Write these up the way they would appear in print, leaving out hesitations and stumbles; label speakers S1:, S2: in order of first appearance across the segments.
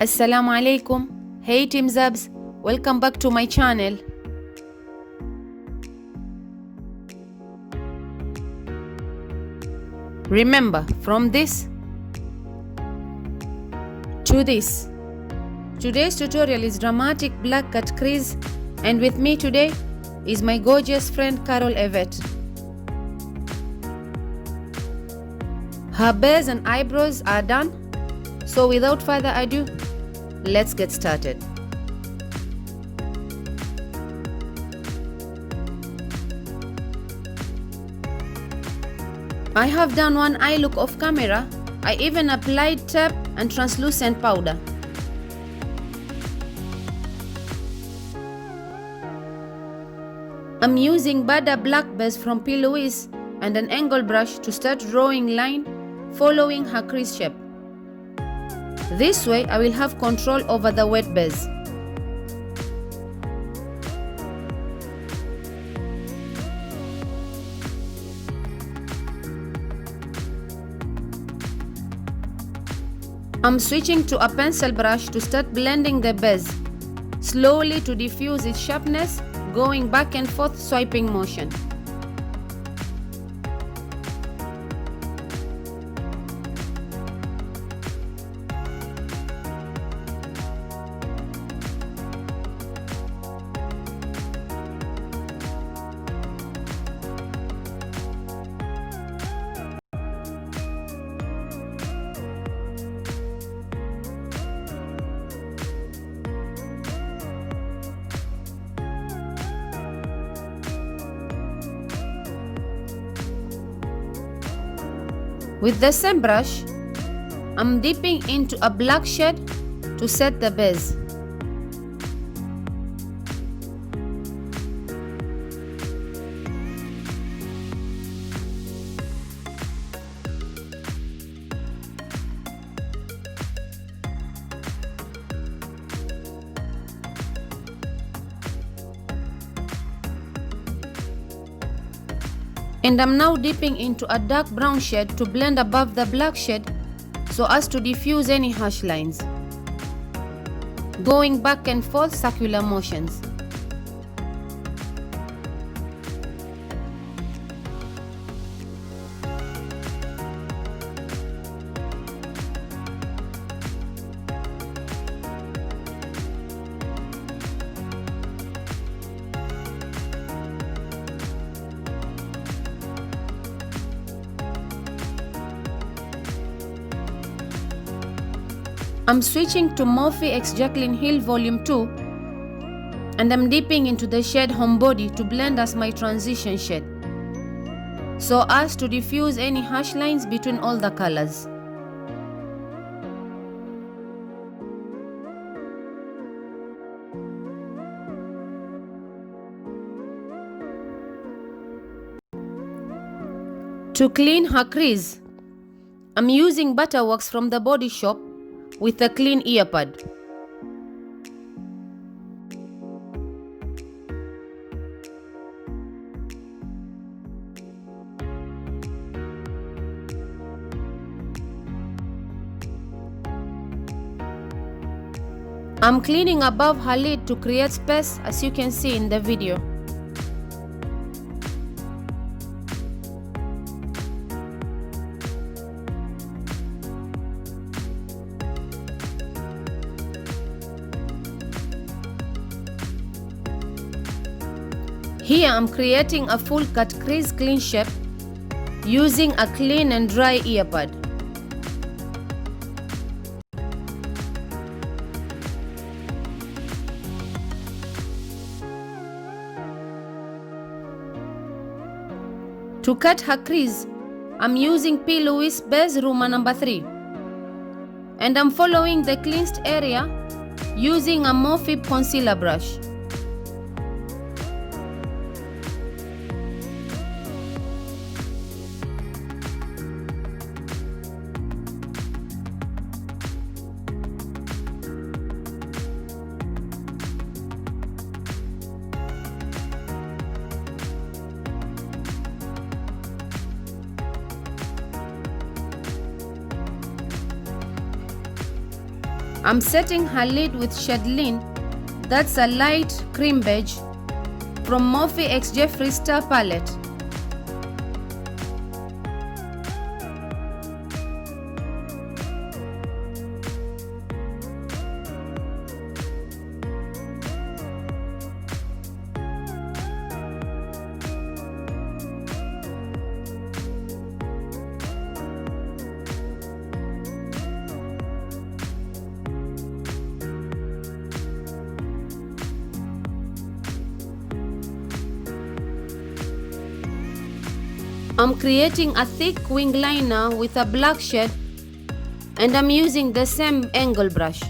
S1: Assalamu alaikum. Hey Team Zabz, welcome back to my channel. Remember, from this to this. Today's tutorial is dramatic black cut crease, and with me today is my gorgeous friend Carol Yvette. Her base and eyebrows are done, so without further ado, let's get started. I have done one eye look off camera. I even applied tape and translucent powder. I'm using Majda black base from P. Louise and an angle brush to start drawing line following her crease shape. This way I will have control over the wet base. I'm switching to a pencil brush to start blending the base, slowly to diffuse its sharpness, going back and forth swiping motion. With the same brush, I'm dipping into a black shade to set the base. And I'm now dipping into a dark brown shade to blend above the black shade so as to diffuse any harsh lines, going back and forth circular motions. I'm switching to Morphe x Jaclyn Hill Volume 2 and I'm dipping into the shade Homebody to blend as my transition shade, so as to diffuse any harsh lines between all the colors. To clean her crease, I'm using Butterworks from the Body Shop with a clean ear pad. I'm cleaning above her lid to create space, as you can see in the video. Here I'm creating a full cut crease clean shape using a clean and dry ear pad. To cut her crease, I'm using P. Louise Base Ruma number 3, and I'm following the cleansed area using a Morphe concealer brush. I'm setting her lid with shade Lean, that's a light cream beige, from Morphe X Jeffree Star palette. I'm creating a thick wing liner with a black shade, and I'm using the same angle brush.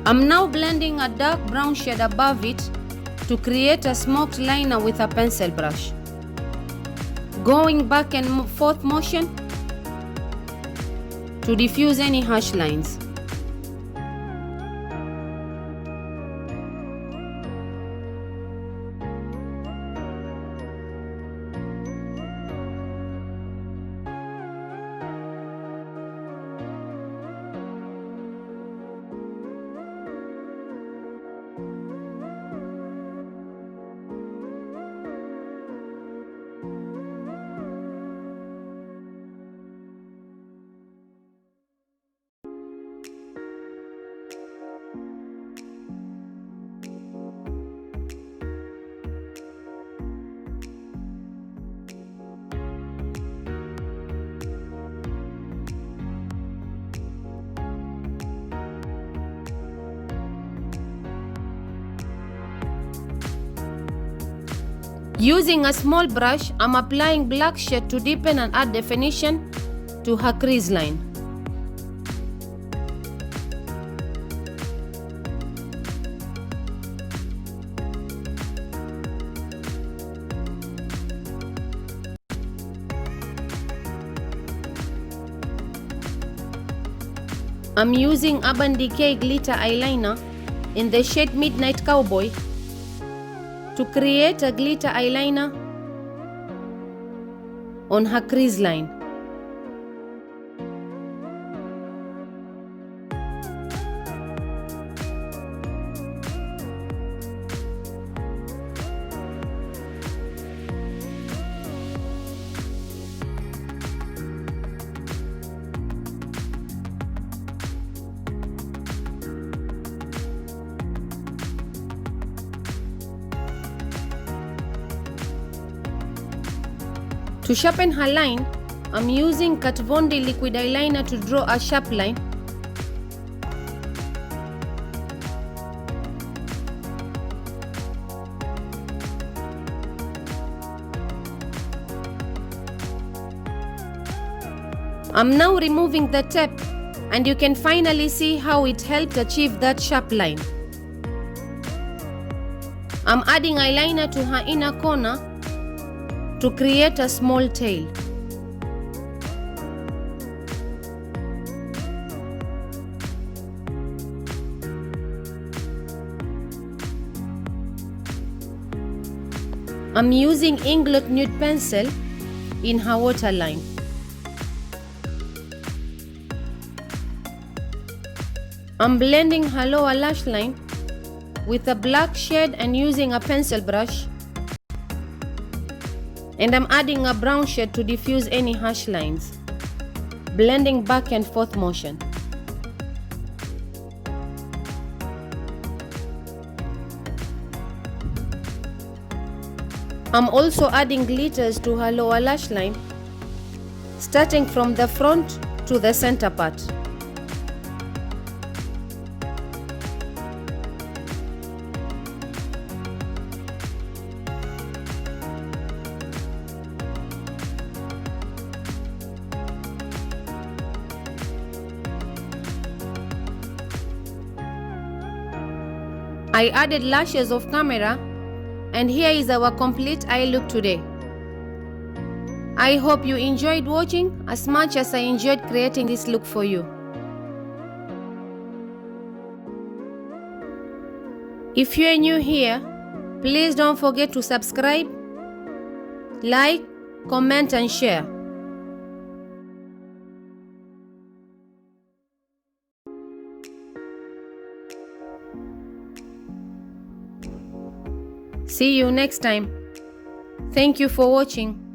S1: I'm now blending a dark brown shade above it to create a smoked liner with a pencil brush. Going back and forth motion to diffuse any harsh lines. Using a small brush, I'm applying black shade to deepen and add definition to her crease line. I'm using Urban Decay glitter eyeliner in the shade Midnight Cowboy to create a glitter eyeliner on her crease line. To sharpen her line, I'm using Kat Von D liquid eyeliner to draw a sharp line. I'm now removing the tape, and you can finally see how it helped achieve that sharp line. I'm adding eyeliner to her inner corner to create a small tail. I'm using Inglot Nude Pencil in her waterline. I'm blending her lower lash line with a black shade and using a pencil brush, and I'm adding a brown shade to diffuse any harsh lines, blending back and forth motion. I'm also adding glitters to her lower lash line, starting from the front to the center part. I added lashes off camera, and here is our complete eye look today. I hope you enjoyed watching as much as I enjoyed creating this look for you. If you are new here, please don't forget to subscribe, like, comment and share. See you next time. Thank you for watching.